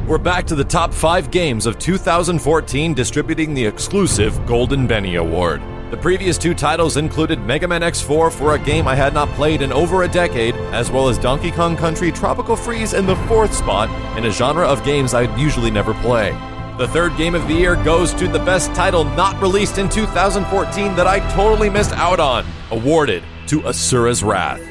We're back to the top 5 games of 2014 distributing the exclusive Golden Benny Award. The previous 2 titles included Mega Man X4 for a game I had not played in over a decade, as well as Donkey Kong Country Tropical Freeze in the 4th spot in a genre of games I'd usually never play. The 3rd game of the year goes to the best title not released in 2014 that I totally missed out on, awarded to Asura's Wrath.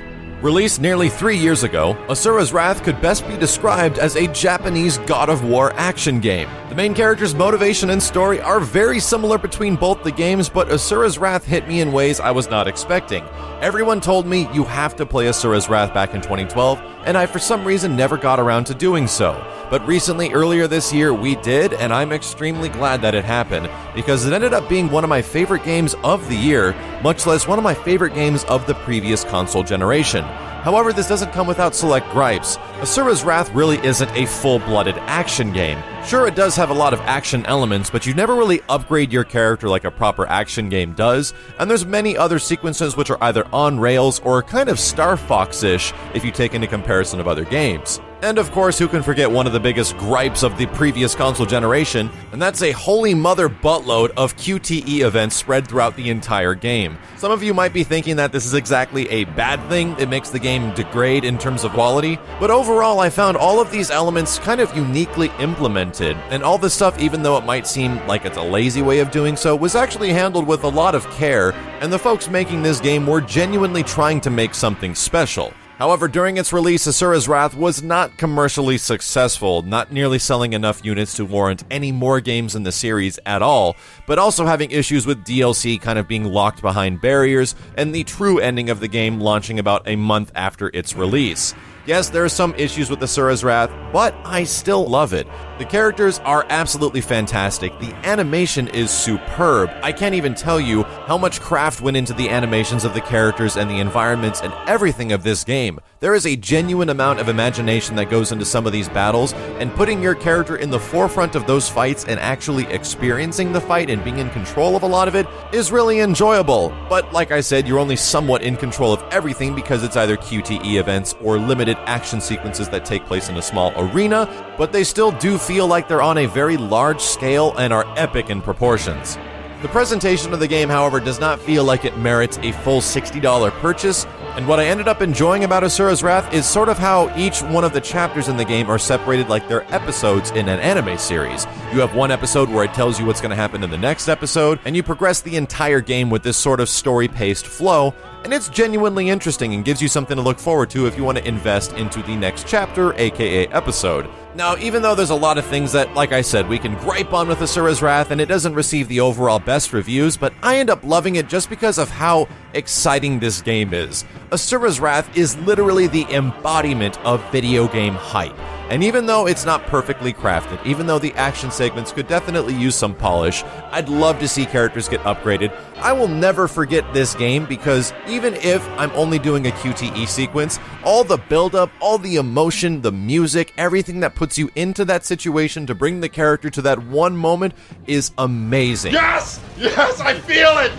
Released nearly 3 years ago, Asura's Wrath could best be described as a Japanese God of War action game. The main character's motivation and story are very similar between both the games, but Asura's Wrath hit me in ways I was not expecting. Everyone told me you have to play Asura's Wrath back in 2012, and I for some reason never got around to doing so. But recently, earlier this year, we did, and I'm extremely glad that it happened, because it ended up being one of my favorite games of the year, much less one of my favorite games of the previous console generation. However, this doesn't come without select gripes. Asura's Wrath really isn't a full-blooded action game. Sure, it does have a lot of action elements, but you never really upgrade your character like a proper action game does, and there's many other sequences which are either on rails or kind of Star Fox-ish if you take into comparison of other games. And of course, who can forget one of the biggest gripes of the previous console generation, and that's a holy mother buttload of QTE events spread throughout the entire game. Some of you might be thinking that this is exactly a bad thing, it makes the game degrade in terms of quality, but overall I found all of these elements kind of uniquely implemented, and all this stuff, even though it might seem like it's a lazy way of doing so, was actually handled with a lot of care, and the folks making this game were genuinely trying to make something special. However, during its release, Asura's Wrath was not commercially successful, not nearly selling enough units to warrant any more games in the series at all, but also having issues with DLC kind of being locked behind barriers, and the true ending of the game launching about a month after its release. Yes, there are some issues with Asura's Wrath, but I still love it. The characters are absolutely fantastic. The animation is superb. I can't even tell you how much craft went into the animations of the characters and the environments and everything of this game. There is a genuine amount of imagination that goes into some of these battles, and putting your character in the forefront of those fights and actually experiencing the fight and being in control of a lot of it is really enjoyable. But like I said, you're only somewhat in control of everything because it's either QTE events or limited action sequences that take place in a small arena, but they still do feel like they're on a very large scale and are epic in proportions. The presentation of the game, however, does not feel like it merits a full $60 purchase, and what I ended up enjoying about Asura's Wrath is sort of how each one of the chapters in the game are separated like they're episodes in an anime series. You have one episode where it tells you what's going to happen in the next episode, and you progress the entire game with this sort of story-paced flow, and it's genuinely interesting and gives you something to look forward to if you want to invest into the next chapter, aka episode. Now, even though there's a lot of things that, like I said, we can gripe on with Asura's Wrath, and it doesn't receive the overall best reviews, but I end up loving it just because of how exciting this game is. Asura's Wrath is literally the embodiment of video game hype. And even though it's not perfectly crafted, even though the action segments could definitely use some polish, I'd love to see characters get upgraded. I will never forget this game because even if I'm only doing a QTE sequence, all the build-up, all the emotion, the music, everything that puts you into that situation to bring the character to that one moment is amazing. Yes! Yes, I feel it!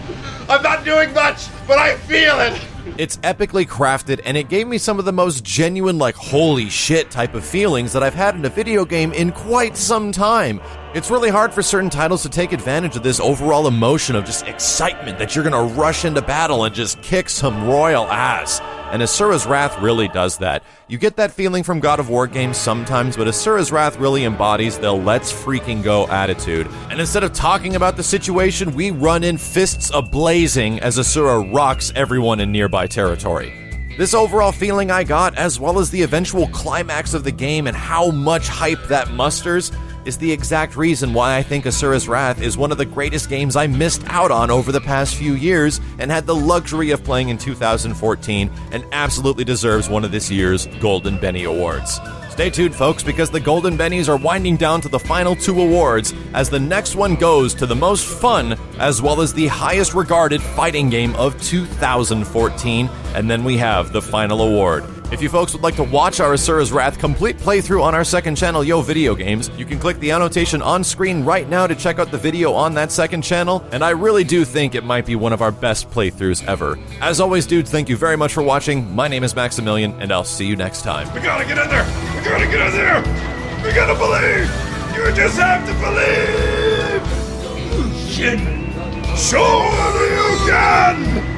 I'm not doing much, but I feel it! It's epically crafted, and it gave me some of the most genuine, like, holy shit type of feelings that I've had in a video game in quite some time. It's really hard for certain titles to take advantage of this overall emotion of just excitement that you're gonna rush into battle and just kick some royal ass. And Asura's Wrath really does that. You get that feeling from God of War games sometimes, but Asura's Wrath really embodies the let's freaking go attitude. And instead of talking about the situation, we run in fists a-blazing as Asura rocks everyone in nearby territory. This overall feeling I got, as well as the eventual climax of the game and how much hype that musters, is the exact reason why I think Asura's Wrath is one of the greatest games I missed out on over the past few years and had the luxury of playing in 2014 and absolutely deserves one of this year's Golden Benny Awards. Stay tuned, folks, because the Golden Bennies are winding down to the final 2 awards as the next one goes to the most fun as well as the highest regarded fighting game of 2014, and then we have the final award. If you folks would like to watch our Asura's Wrath complete playthrough on our second channel, Yo Video Games, you can click the annotation on screen right now to check out the video on that second channel, and I really do think it might be one of our best playthroughs ever. As always, dudes, thank you very much for watching. My name is Maximilian, and I'll see you next time. We gotta get in there! We gotta get in there! We gotta believe! You just have to believe! Shit! Surely you can!